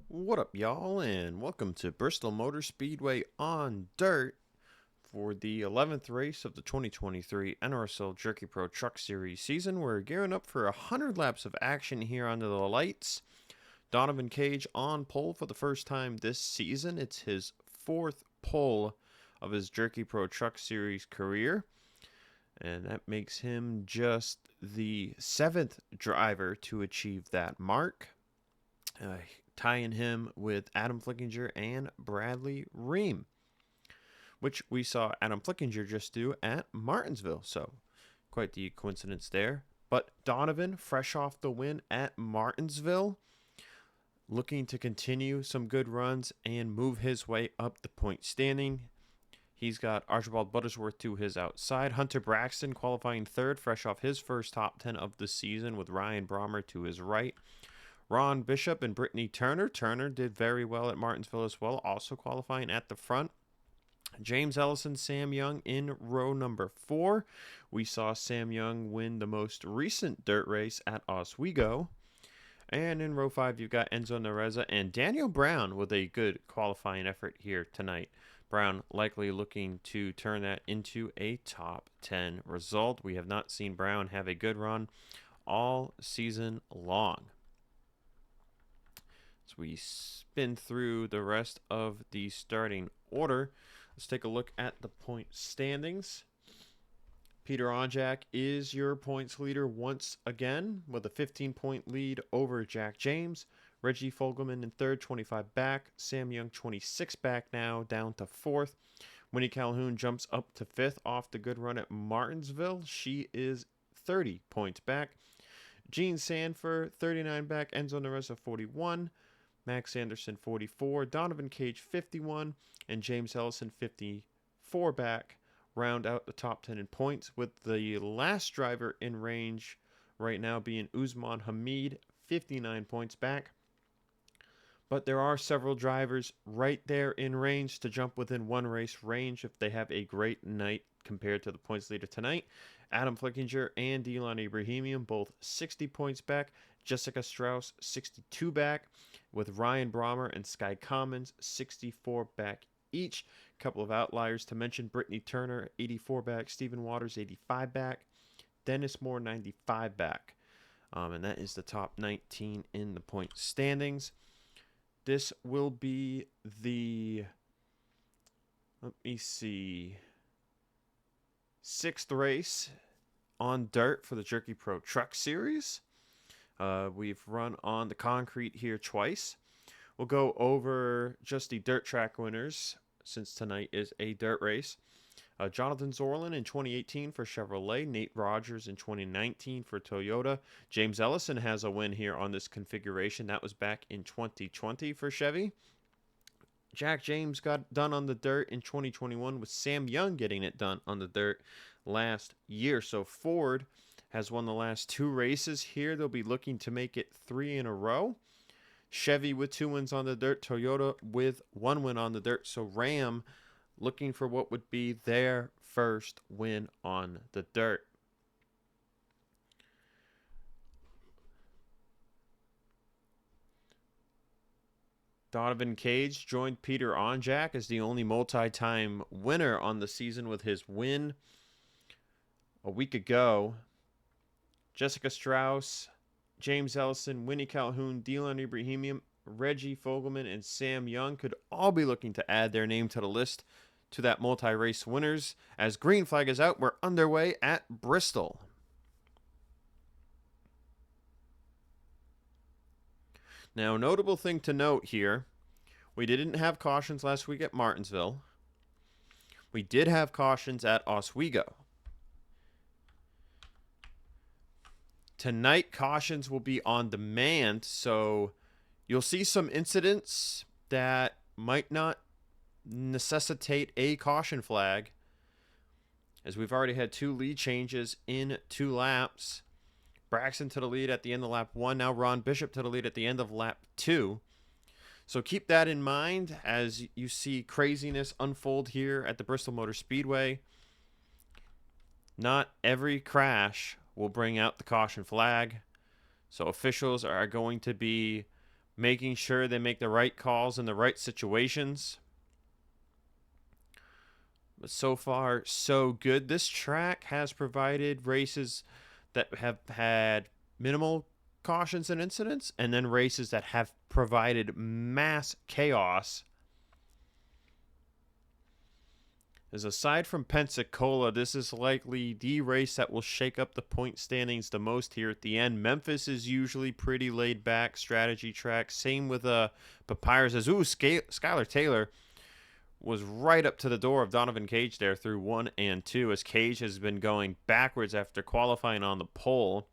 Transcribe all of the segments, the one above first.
What up, y'all, and welcome to Bristol Motor Speedway on dirt for the 11th race of the 2023 NRSL Jerky Pro Truck Series season. We're gearing up for 100 laps of action here under the lights. Donovan Cage on pole for the first time this season. It's his fourth pole of his Jerky Pro Truck Series career, and that makes him just the seventh driver to achieve that mark. Tying him with Adam Flickinger and Bradley Ream, which we saw Adam Flickinger just do at Martinsville. So quite the coincidence there. But Donovan, fresh off the win at Martinsville, looking to continue some good runs and move his way up the point standing. He's got Archibald Buttersworth to his outside. Hunter Braxton qualifying third, fresh off his first top 10 of the season with Ryan Brommer to his right. Ron Bishop and Brittany Turner. Turner did very well at Martinsville as well, also qualifying at the front. James Ellison, Sam Young in row number 4. We saw Sam Young win the most recent dirt race at Oswego. And in row 5, you've got Enzo Nareza and Daniel Brown with a good qualifying effort here tonight. Brown likely looking to turn that into a top 10 result. We have not seen Brown have a good run all season long. As we spin through the rest of the starting order, let's take a look at the point standings. Peter Onjack is your points leader once again with a 15-point lead over Jack James. Reggie Fogelman in third, 25 back. Sam Young, 26 back now, down to fourth. Winnie Calhoun jumps up to fifth off the good run at Martinsville. She is 30 points back. Gene Sanford, 39 back. Enzo Nareza, 41. Max Anderson, 44. Donovan Cage, 51. And James Ellison, 54 back. Round out the top 10 in points, with the last driver in range right now being Usman Hamid, 59 points back. But there are several drivers right there in range to jump within one race range if they have a great night compared to the points leader tonight. Adam Flickinger and Dylan Ibrahimian both 60 points back. Jessica Strauss 62 back, with Ryan Brommer and Sky Commons 64 back each. A couple of outliers to mention: Brittany Turner 84 back, Stephen Waters 85 back, Dennis Moore 95 back. And that is the top 19 in the point standings. This will be the, let me see, 6th race on dirt for the Jerky Pro Truck Series. We've run on the concrete here twice. We'll go over just the dirt track winners, since tonight is a dirt race. Jonathan Zorlin in 2018 for Chevrolet. Nate Rogers in 2019 for Toyota. James Ellison has a win here on this configuration. That was back in 2020 for Chevy. Jack James got done on the dirt in 2021, with Sam Young getting it done on the dirt last year. So Ford has won the last 2 races here. They'll be looking to make it 3 in a row. Chevy with 2 wins on the dirt. Toyota with 1 win on the dirt. So Ram looking for what would be their first win on the dirt. Donovan Cage joined Peter Onjack as the only multi-time winner on the season with his win a week ago. Jessica Strauss, James Ellison, Winnie Calhoun, Dylan Ibrahimian, Reggie Fogelman, and Sam Young could all be looking to add their name to the list to that multi-race winners. As green flag is out, we're underway at Bristol. Now, notable thing to note here, we didn't have cautions last week at Martinsville. We did have cautions at Oswego. Tonight, cautions will be on demand, so you'll see some incidents that might not necessitate a caution flag, as we've already had 2 lead changes in 2 laps. Braxton to the lead at the end of lap 1. Now Ron Bishop to the lead at the end of lap 2. So keep that in mind as you see craziness unfold here at the Bristol Motor Speedway. Not every crash will bring out the caution flag. So officials are going to be making sure they make the right calls in the right situations. But so far, so good. This track has provided races that have had minimal cautions and incidents, and then races that have provided mass chaos. As aside from Pensacola, this is likely the race that will shake up the point standings the most here at the end. Memphis is usually pretty laid back strategy track. Same with Papyrus. Skylar Taylor was right up to the door of Donovan Cage there through 1 and 2, as Cage has been going backwards after qualifying on the pole.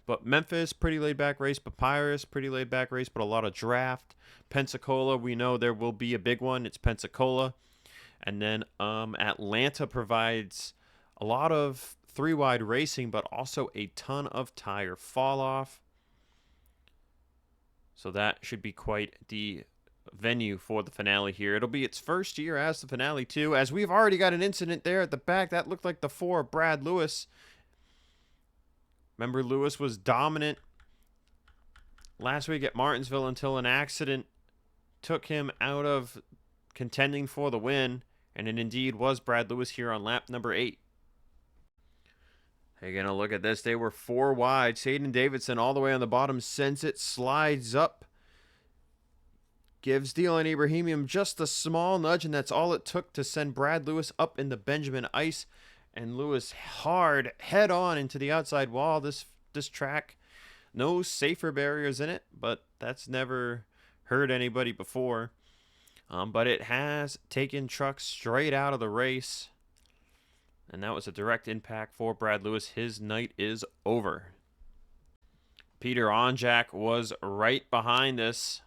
But Memphis, pretty laid back race. Papyrus, pretty laid back race, but a lot of draft. Pensacola, we know there will be a big one. It's Pensacola. And then Atlanta provides a lot of 3-wide racing, but also a ton of tire fall off. So that should be quite the venue for the finale here. It'll be its first year as the finale too, as we've already got an incident there at the back. That looked like the 4 of Brad Lewis. Remember, Lewis was dominant last week at Martinsville until an accident took him out of contending for the win. And it indeed was Brad Lewis here on lap number 8. Taking a look at this, they were 4 wide. Saden Davidson all the way on the bottom sends it, slides up, gives Dylan Ibrahimian just a small nudge, and that's all it took to send Brad Lewis up in the Benjamin ice. And Lewis hard head on into the outside wall. This track, no safer barriers in it, but that's never hurt anybody before. But it has taken trucks straight out of the race. And that was a direct impact for Brad Lewis. His night is over. Peter Onjack was right behind this.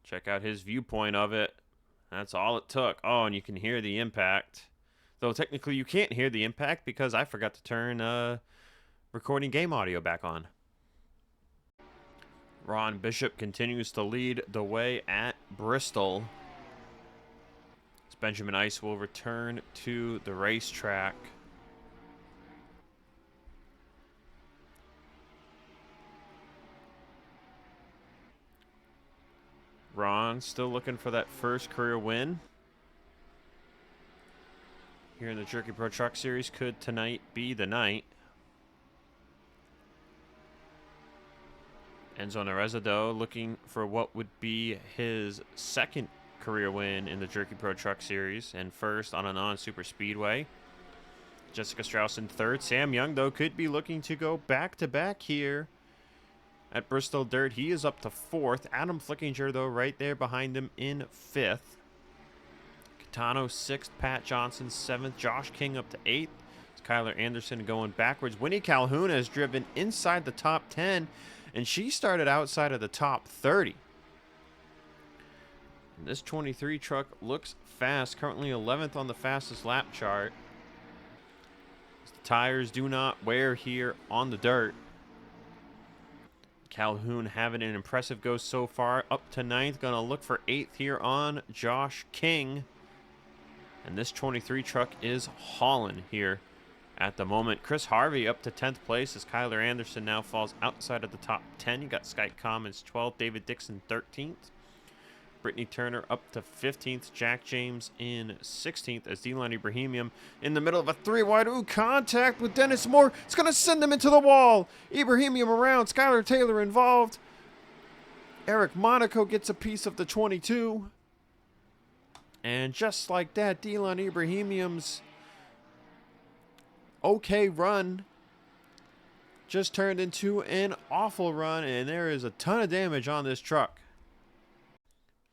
Check out his viewpoint of it. That's all it took. Oh, and you can hear the impact. Though technically you can't hear the impact because I forgot to turn recording game audio back on. Ron Bishop continues to lead the way at Bristol. As Benjamin Ice will return to the racetrack. Ron still looking for that first career win here in the Jerky Pro Truck Series. Could tonight be the night? Enzo Nerezado looking for what would be his second career win in the Jerky Pro Truck Series and first on a non-super speedway. Jessica Strauss in third. Sam Young, though, could be looking to go back-to-back here at Bristol Dirt. He is up to 4th. Adam Flickinger, though, right there behind him in 5th. Catano 6th. Pat Johnson 7th. Josh King up to 8th. Kyler Anderson going backwards. Winnie Calhoun has driven inside the top 10, and she started outside of the top 30. And this 23 truck looks fast, currently 11th on the fastest lap chart. The tires do not wear here on the dirt. Calhoun having an impressive go so far, up to 9th. Going to look for 8th here on Josh King. And this 23 truck is hauling here at the moment. Chris Harvey up to 10th place as Kyler Anderson now falls outside of the top 10. You got Skype Commons 12th, David Dixon 13th. Brittany Turner up to 15th. Jack James in 16th as Dylan Ibrahimian in the middle of a 3-wide. Ooh, contact with Dennis Moore. It's going to send them into the wall. Ibrahimian around. Skylar Taylor involved. Eric Monaco gets a piece of the 22. And just like that, Dylan Ibrahimian's okay run just turned into an awful run, and there is a ton of damage on this truck.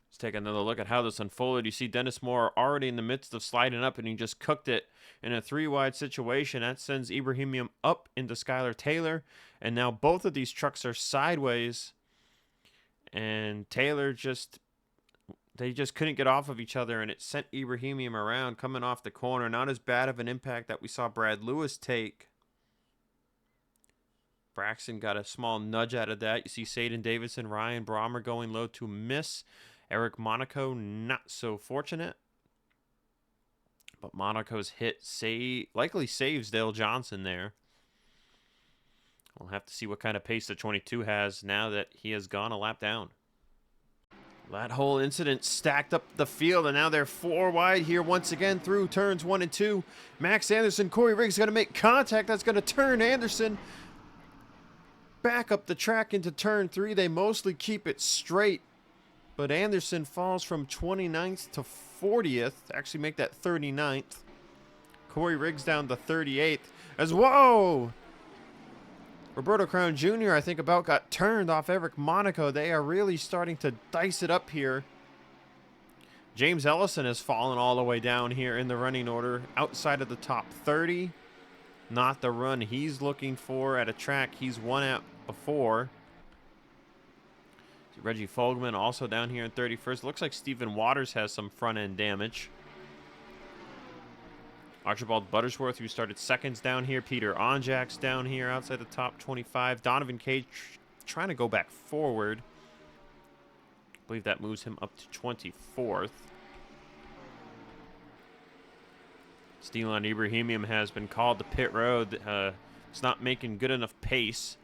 Let's take another look at how this unfolded. You see Dennis Moore already in the midst of sliding up, and he just cooked it in a 3-wide situation. That sends Ibrahimian up into Skylar Taylor, and now both of these trucks are sideways, and Taylor they just couldn't get off of each other, and it sent Ibrahimian around coming off the corner. Not as bad of an impact that we saw Brad Lewis take. Braxton got a small nudge out of that. You see Saden Davidson, Ryan Brommer going low to miss. Eric Monaco not so fortunate. But Monaco's hit likely saves Dale Johnson there. We'll have to see what kind of pace the 22 has now that he has gone a lap down. That whole incident stacked up the field, and now they're 4 wide here once again through turns 1 and 2. Max Anderson, Corey Riggs going to make contact. That's going to turn Anderson back up the track into turn 3. They mostly keep it straight, but Anderson falls from 29th to 40th. Actually make that 39th. Corey Riggs down to 38th. Whoa! Roberto Crown Jr., I think, about got turned off Eric Monaco. They are really starting to dice it up here. James Ellison has fallen all the way down here in the running order, outside of the top 30. Not the run he's looking for at a track he's won at before. Reggie Fogman also down here in 31st. Looks like Stephen Waters has some front-end damage. Archibald Buttersworth, who started seconds down here. Peter Onjack's down here outside the top 25. Donovan Cage trying to go back forward. I believe that moves him up to 24th. Stelon Ibrahimian has been called to pit road. It's not making good enough pace.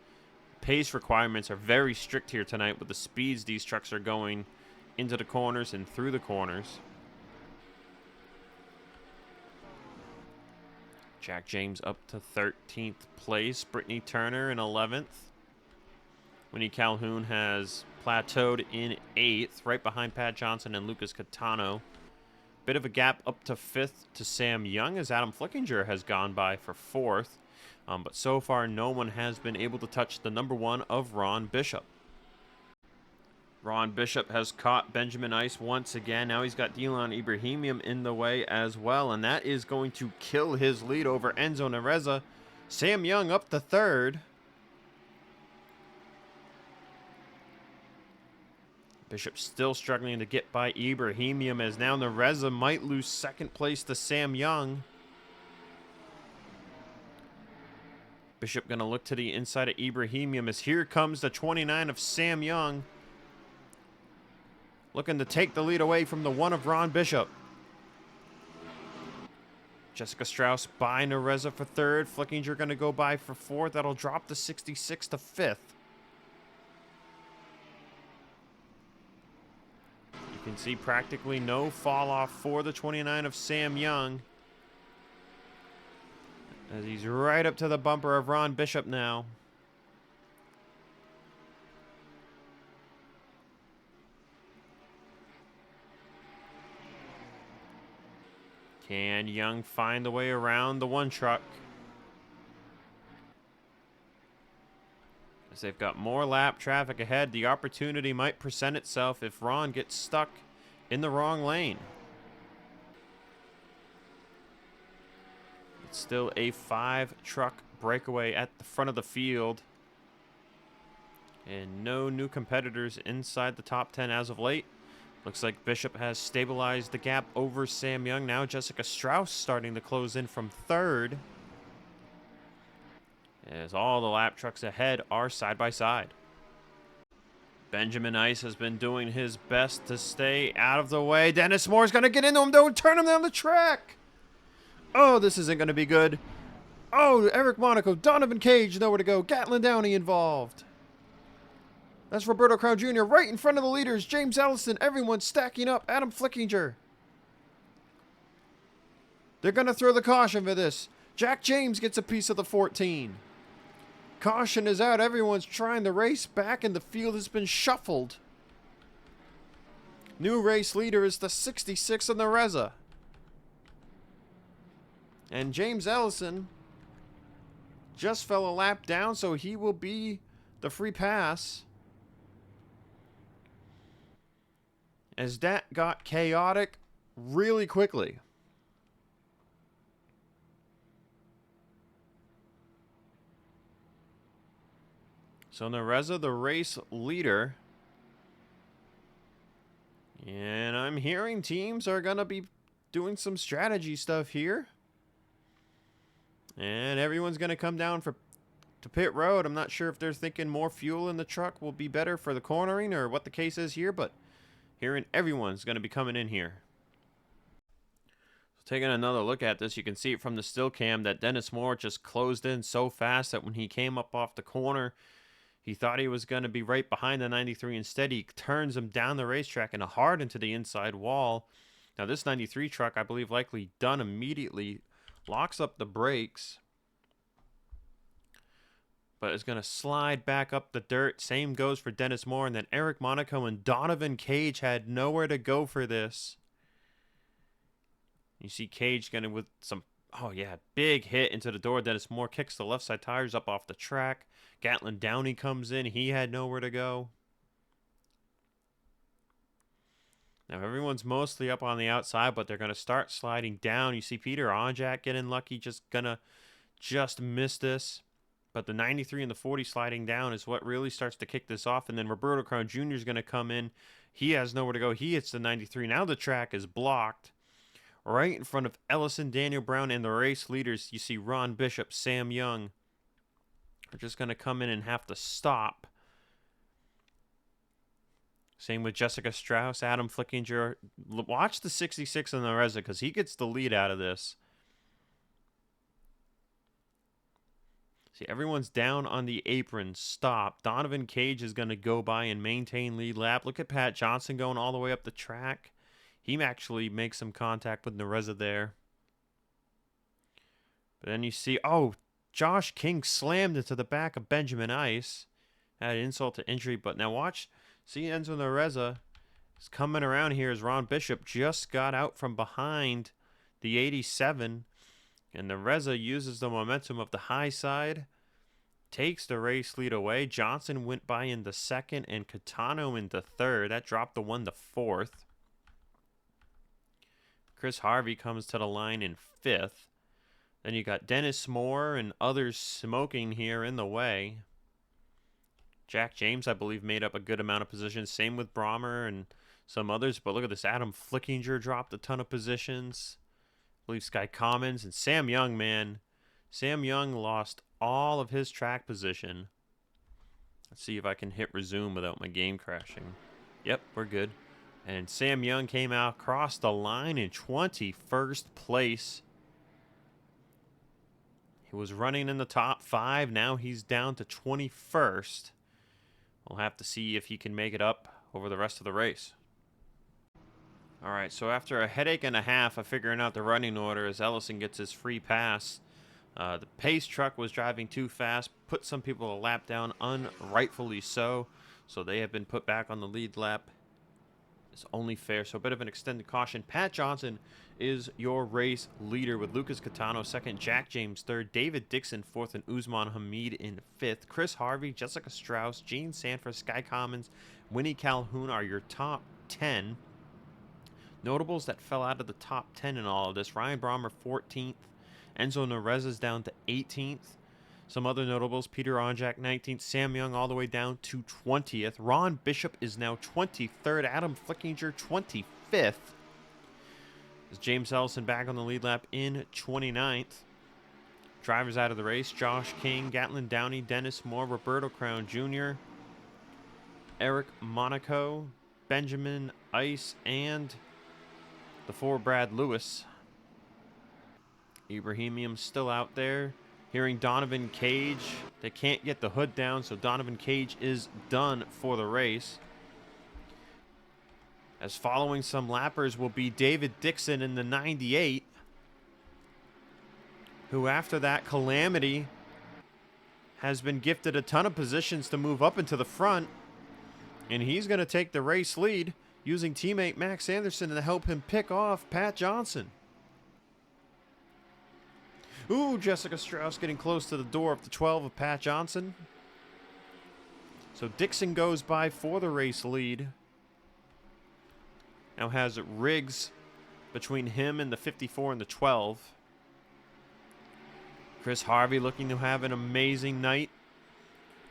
Pace requirements are very strict here tonight with the speeds these trucks are going into the corners and through the corners. Jack James up to 13th place. Brittany Turner in 11th. Winnie Calhoun has plateaued in 8th, right behind Pat Johnson and Lucas Catano. Bit of a gap up to 5th to Sam Young as Adam Flickinger has gone by for 4th. But so far, no one has been able to touch the number 1 of Ron Bishop. Ron Bishop has caught Benjamin Ice once again. Now he's got Delon Ibrahimian in the way as well, and that is going to kill his lead over Enzo Nereza. Sam Young up to 3rd. Bishop still struggling to get by Ibrahimian, as now Nereza might lose 2nd place to Sam Young. Bishop going to look to the inside of Ibrahimian as here comes the 29 of Sam Young. Looking to take the lead away from the 1 of Ron Bishop. Jessica Strauss by Nereza for 3rd. Flickinger going to go by for 4th. That'll drop the 66 to 5th. You can see practically no fall off for the 29 of Sam Young, as he's right up to the bumper of Ron Bishop now. Can Young find the way around the 1 truck? As they've got more lap traffic ahead, the opportunity might present itself if Ron gets stuck in the wrong lane. It's still a 5-truck breakaway at the front of the field, and no new competitors inside the top 10 as of late. Looks like Bishop has stabilized the gap over Sam Young. Now Jessica Strauss starting to close in from 3rd, as all the lap trucks ahead are side by side. Benjamin Ice has been doing his best to stay out of the way. Dennis Moore's going to get into him. Don't turn him down the track. Oh, this isn't going to be good. Oh, Eric Monaco, Donovan Cage, nowhere to go. Gatlin Downey involved. That's Roberto Crown Jr. right in front of the leaders. James Ellison, everyone stacking up. Adam Flickinger. They're going to throw the caution for this. Jack James gets a piece of the 14. Caution is out. Everyone's trying to race back, and the field has been shuffled. New race leader is the 66 of Nereza. And James Ellison just fell a lap down, so he will be the free pass. As that got chaotic really quickly. So Nereza, the race leader. And I'm hearing teams are going to be doing some strategy stuff here. And everyone's going to come down to pit road. I'm not sure if they're thinking more fuel in the truck will be better for the cornering or what the case is here, but hearing everyone's going to be coming in here. Taking another look at this, you can see it from the still cam that Dennis Moore just closed in so fast that when he came up off the corner, he thought he was going to be right behind the 93. Instead, he turns him down the racetrack and hard into the inside wall. Now, this 93 truck, I believe, likely done immediately, locks up the brakes, but is going to slide back up the dirt. Same goes for Dennis Moore, and then Eric Monaco and Donovan Cage had nowhere to go for this. You see Cage getting with some, oh yeah, big hit into the door. Dennis Moore kicks the left side tires up off the track. Gatlin Downey comes in. He had nowhere to go. Now everyone's mostly up on the outside, but they're going to start sliding down. You see Peter Onjack getting lucky, just miss this. But the 93 and the 40 sliding down is what really starts to kick this off. And then Roberto Crown Jr. is going to come in. He has nowhere to go. He hits the 93. Now the track is blocked. Right in front of Ellison, Daniel Brown, and the race leaders, you see Ron Bishop, Sam Young are just going to come in and have to stop. Same with Jessica Strauss, Adam Flickinger. Watch the 66 on the Reza because he gets the lead out of this. See, everyone's down on the apron. Stop. Donovan Cage is going to go by and maintain lead lap. Look at Pat Johnson going all the way up the track. He actually makes some contact with Nereza there. But then you see, oh, Josh King slammed into the back of Benjamin Ice. Had insult to injury, but now watch. See Enzo Nereza is coming around here as Ron Bishop just got out from behind the 87. And Nereza uses the momentum of the high side. Takes the race lead away. Johnson went by in the second and Catano in the third. That dropped the one to fourth. Chris Harvey comes to the line in fifth. Then you got Dennis Moore and others smoking here in the way. Jack James, I believe, made up a good amount of positions. Same with Brommer and some others. But look at this. Adam Flickinger dropped a ton of positions. I believe Sky Commons and Sam Young, man. Sam Young lost all of his track position. Let's see if I can hit resume without my game crashing. Yep, we're good. And Sam Young came out across the line in 21st place. He was running in the top 5. Now he's down to 21st. We'll have to see if he can make it up over the rest of the race. All right, so after a headache and a half of figuring out the running order as Ellison gets his free pass, the pace truck was driving too fast, put some people a lap down, unrightfully so. So they have been put back on the lead lap. It's only fair. So a bit of an extended caution. Pat Johnson is your race leader with Lucas Catano second, Jack James third, David Dixon fourth, and Usman Hamid in fifth. Chris Harvey, Jessica Strauss, Gene Sanford, Sky Commons, Winnie Calhoun are your top 10. Notables that fell out of the top 10 in all of this. Ryan Brommer 14th. Enzo Nereza's down to 18th. Some other notables, Peter Onjack 19th, Sam Young all the way down to 20th. Ron Bishop is now 23rd. Adam Flickinger 25th. Is James Ellison back on the lead lap in 29th. Drivers out of the race, Josh King, Gatlin Downey, Dennis Moore, Roberto Crown Jr., Eric Monaco, Benjamin Ice, and the 4 Brad Lewis. Ibrahimium's still out there. Hearing Donovan Cage. They can't get the hood down, so Donovan Cage is done for the race. As following some lappers will be David Dixon in the 98, who after that calamity has been gifted a ton of positions to move up into the front. And he's going to take the race lead using teammate Max Anderson to help him pick off Pat Johnson. Ooh, Jessica Strauss getting close to the door of the 12 of Pat Johnson. So Dixon goes by for the race lead. Now has Riggs between him and the 54 and the 12. Chris Harvey looking to have an amazing night.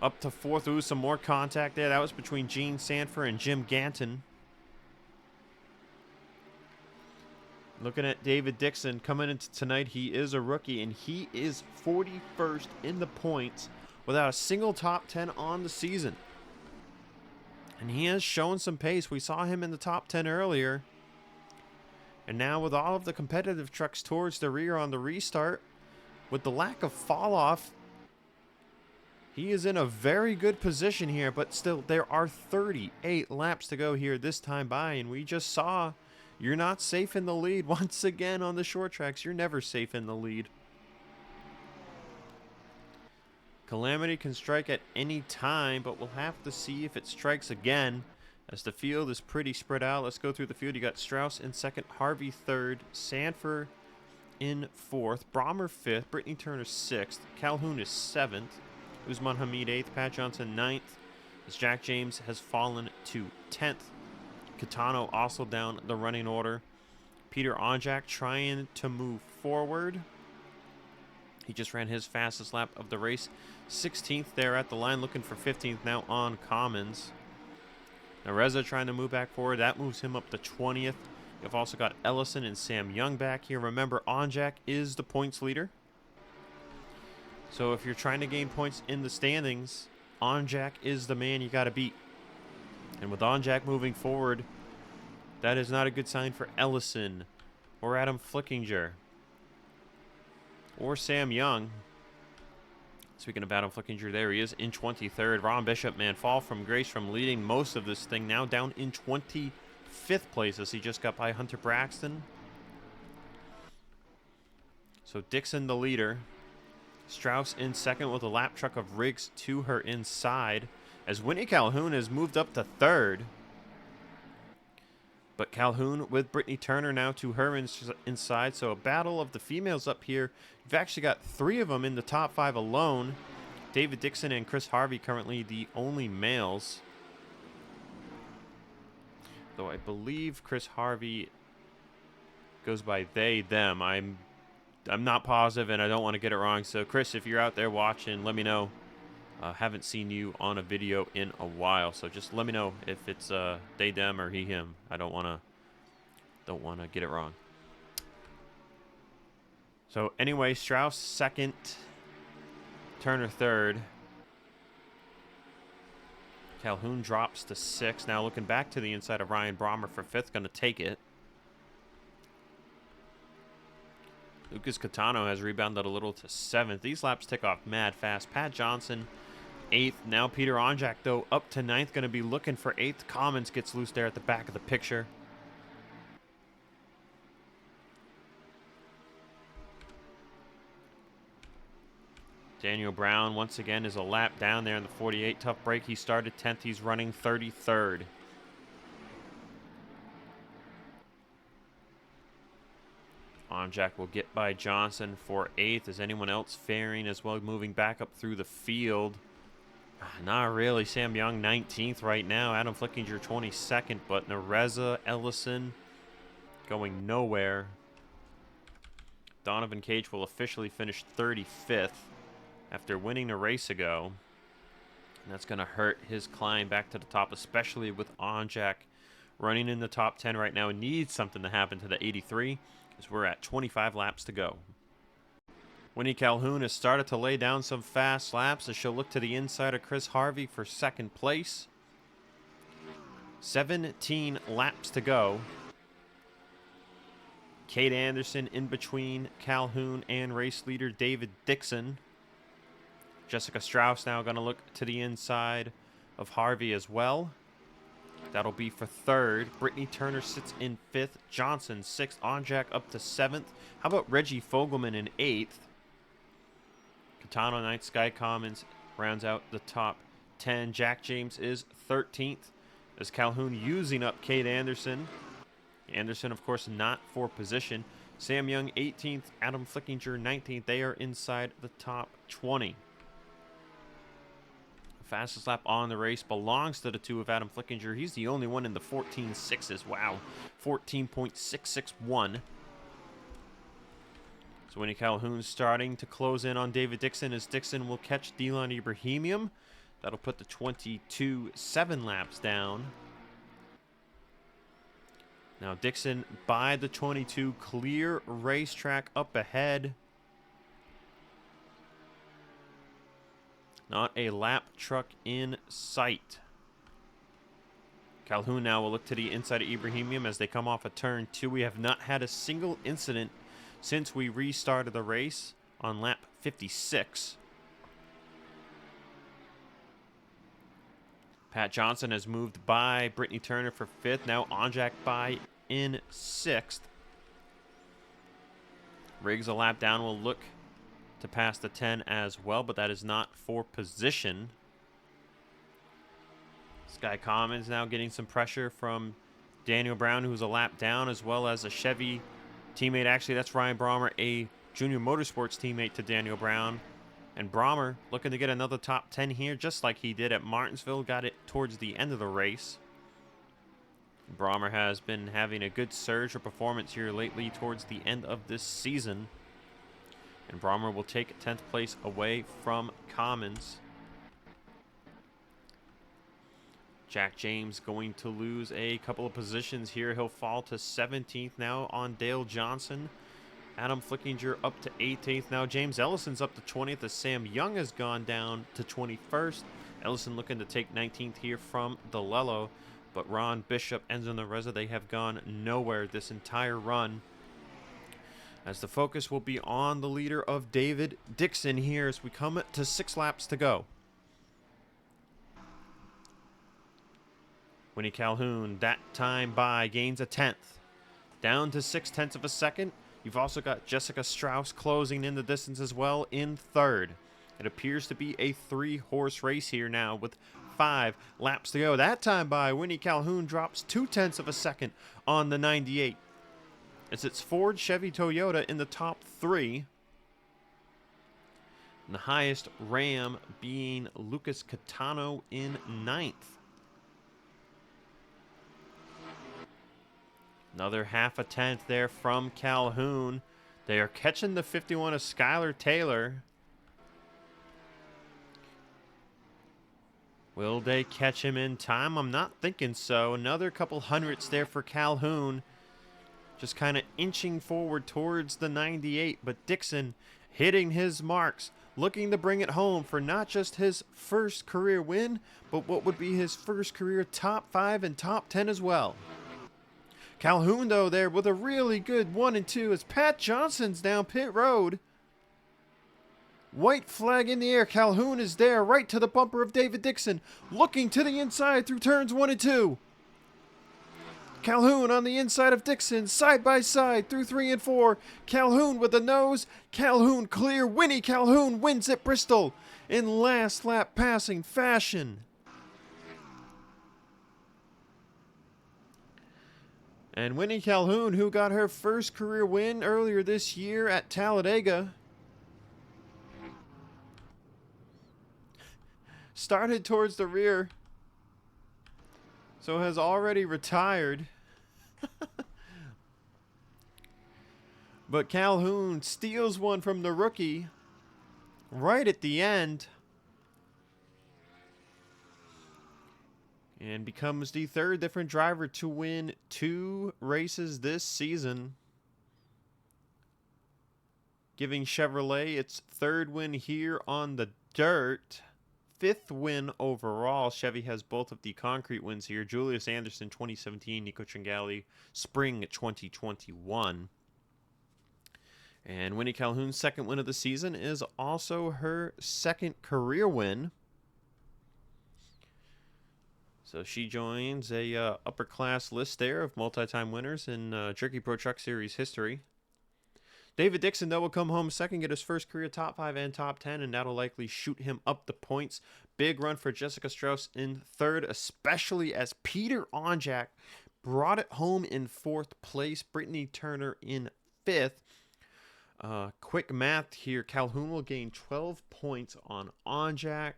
Up to fourth. Ooh, some more contact there. That was between Gene Sanford and Jim Ganton. Looking at David Dixon coming into tonight, he is a rookie, and he is 41st in the points without a single top 10 on the season. And he has shown some pace. We saw him in the top 10 earlier. And now with all of the competitive trucks towards the rear on the restart, with the lack of fall off, he is in a very good position here, but still there are 38 laps to go here this time by, and we just saw you're not safe in the lead. Once again on the short tracks, you're never safe in the lead. Calamity can strike at any time, but we'll have to see if it strikes again, as the field is pretty spread out. Let's go through the field. You got Strauss in second, Harvey third, Sanford in fourth, Brommer fifth, Brittany Turner sixth, Calhoun is seventh, Usman Hamid eighth, Pat Johnson ninth, as Jack James has fallen to 10th. Catano also down the running order. Peter Onjack trying to move forward. He just ran his fastest lap of the race. 16th there at the line, looking for 15th now on Commons. Now Reza trying to move back forward. That moves him up to 20th. You've also got Ellison and Sam Young back here. Remember, Onjack is the points leader. So if you're trying to gain points in the standings, Onjack is the man you got to beat. And with Onjack moving forward, that is not a good sign for Ellison or Adam Flickinger or Sam Young. Speaking of Adam Flickinger, there he is in 23rd. Ron Bishop, man, fall from grace from leading most of this thing. Now down in 25th place as he just got by Hunter Braxton. So Dixon the leader. Strauss in second with a lap truck of Riggs to her inside, as Winnie Calhoun has moved up to third. But Calhoun with Brittany Turner now to her inside. So a battle of the females up here. You've actually got 3 of them in the top 5 alone. David Dixon and Chris Harvey currently the only males. Though I believe Chris Harvey goes by they, them. I'm not positive, and I don't want to get it wrong. So, Chris, if you're out there watching, let me know. Haven't seen you on a video in a while, so just let me know if it's they, them, or he, him. I don't want to get it wrong. So, anyway, Strauss second, Turner third. Calhoun drops to 6th. Now looking back to the inside of Ryan Brommer for 5th, going to take it. Lucas Catano has rebounded a little to 7th. These laps tick off mad fast. Pat Johnson, 8th. Now Peter Onjack, though, up to 9th. Going to be looking for 8th. Commons gets loose there at the back of the picture. Daniel Brown, once again, is a lap down there in the 48. Tough break. He started 10th. He's running 33rd. Onjack will get by Johnson for 8th. Is anyone else faring as well, moving back up through the field? Not really. Sam Young 19th right now. Adam Flickinger 22nd, but Nereza Ellison going nowhere. Donovan Cage will officially finish 35th after winning a race ago. And that's going to hurt his climb back to the top, especially with Onjack running in the top 10 right now. It needs something to happen to the 83. As we're at 25 laps to go. Winnie Calhoun has started to lay down some fast laps as she'll look to the inside of Chris Harvey for 2nd place. 17 laps to go. Kate Anderson in between Calhoun and race leader David Dixon. Jessica Strauss now going to look to the inside of Harvey as well. That'll be for 3rd. Brittany Turner sits in 5th. Johnson 6th. Onjack up to 7th. How about Reggie Fogelman in 8th? Catano 9th. Sky Commons rounds out the top 10. Jack James is 13th. As Calhoun using up Kate Anderson. Anderson, of course, not for position. Sam Young 18th. Adam Flickinger 19th. They are inside the top 20. Fastest lap on the race belongs to the 2 of Adam Flickinger. He's the only one in the 14.6s. Wow. 14.661. So Winnie Calhoun starting to close in on David Dixon as Dixon will catch Delon Ibrahimium. That'll put the 22 7 laps down. Now Dixon by the 22, clear racetrack up ahead. Not a lap truck in sight. Calhoun now will look to the inside of Ibrahimian as they come off a turn 2. We have not had a single incident since we restarted the race on lap 56. Pat Johnson has moved by Brittany Turner for 5th. Now Onjack by in 6th. Riggs a lap down will look to pass the 10 as well, but that is not for position. Sky Commons now getting some pressure from Daniel Brown, who's a lap down, as well as a Chevy teammate. Actually, that's Ryan Brommer, a Junior Motorsports teammate to Daniel Brown. And Brommer looking to get another top 10 here, just like he did at Martinsville. Got it towards the end of the race. Brommer has been having a good surge of performance here lately towards the end of this season. And Brommer will take 10th place away from Commons. Jack James going to lose a couple of positions here. He'll fall to 17th now on Dale Johnson. Adam Flickinger up to 18th. Now James Ellison's up to 20th as Sam Young has gone down to 21st. Ellison looking to take 19th here from DeLello. But Ron Bishop, Enzo Nareza, they have gone nowhere this entire run. As the focus will be on the leader of David Dixon here as we come to 6 laps to go. Winnie Calhoun, that time by, gains a 10th. Down to 0.6 of a second. You've also got Jessica Strauss closing in the distance as well in 3rd. It appears to be a 3-horse race here now with 5 laps to go. That time by, Winnie Calhoun drops 0.2 of a second on the 98. It's Ford, Chevy, Toyota in the top 3. And the highest Ram being Lucas Catano in 9th. Another 0.5 there from Calhoun. They are catching the 51 of Skylar Taylor. Will they catch him in time? I'm not thinking so. Another couple hundredths there for Calhoun. Just kind of inching forward towards the 98. But Dixon hitting his marks. Looking to bring it home for not just his first career win, but what would be his first career top 5 and top 10 as well. Calhoun, though, there with a really good 1 and 2 as Pat Johnson's down pit road. White flag in the air. Calhoun is there right to the bumper of David Dixon. Looking to the inside through turns 1 and 2. Calhoun on the inside of Dixon, side by side through 3 and 4. Calhoun with the nose. Calhoun clear. Winnie Calhoun wins at Bristol in last lap passing fashion. And Winnie Calhoun, who got her first career win earlier this year at Talladega, started towards the rear, so has already retired. But Calhoun steals one from the rookie right at the end and becomes the 3rd different driver to win 2 races this season, giving Chevrolet its 3rd win here on the dirt. 5th win overall. Chevy has both of the concrete wins here. Julius Anderson 2017, Nico Tringali spring 2021. And Winnie Calhoun's 2nd win of the season is also her 2nd career win. So she joins a upper class list there of multi-time winners in Jerky Pro Truck Series history. David Dixon, though, will come home 2nd, get his first career top 5 and top 10, and that'll likely shoot him up the points. Big run for Jessica Strauss in 3rd, especially as Peter Onjack brought it home in 4th place. Brittany Turner in 5th. Quick math here. Calhoun will gain 12 points on Onjack.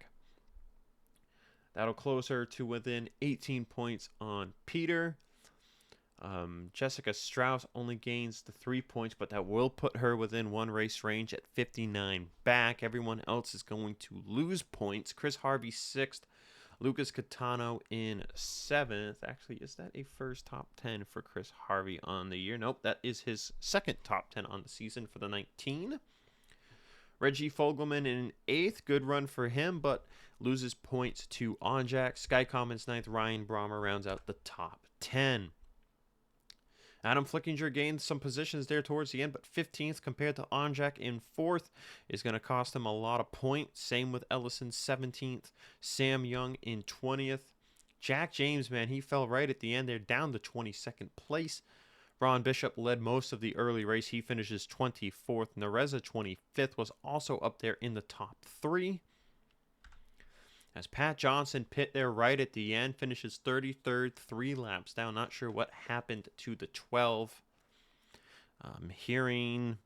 That'll close her to within 18 points on Peter. Jessica Strauss only gains the 3 points, but that will put her within 1 race range at 59 back. Everyone else is going to lose points. Chris Harvey 6th. Lucas Catano in 7th. Actually, is that a first top 10 for Chris Harvey on the year? Nope, that is his 2nd top 10 on the season for the 19. Reggie Fogelman in 8th. Good run for him, but loses points to Onjack. Sky Commons 9th. Ryan Brommer rounds out the top 10. Adam Flickinger gained some positions there towards the end, but 15th compared to Onjack in 4th is going to cost him a lot of points. Same with Ellison, 17th. Sam Young in 20th. Jack James, man, he fell right at the end there, down to 22nd place. Ron Bishop led most of the early race. He finishes 24th. Nereza, 25th, was also up there in the top 3. As Pat Johnson pit there right at the end, finishes 33rd, 3 laps down. Not sure what happened to the 12. I'm hearing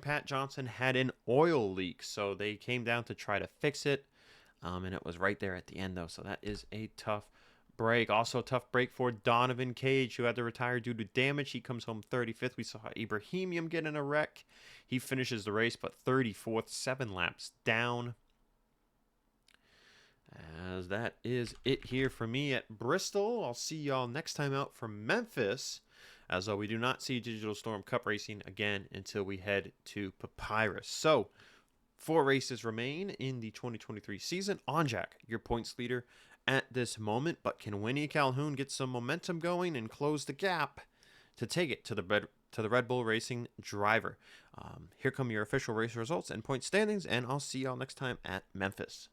Pat Johnson had an oil leak, so they came down to try to fix it. And it was right there at the end, though, so that is a tough break. Also a tough break for Donovan Cage, who had to retire due to damage. He comes home 35th. We saw Ibrahimian get in a wreck. He finishes the race, but 34th, 7 laps down. As that is it here for me at Bristol. I'll see y'all next time out from Memphis, as we do not see Digital Storm Cup racing again until we head to Papyrus. So, 4 races remain in the 2023 season. Onjack, your points leader at this moment, but can Winnie Calhoun get some momentum going and close the gap to take it to the Red Bull Racing driver? Here come your official race results and point standings, and I'll see y'all next time at Memphis.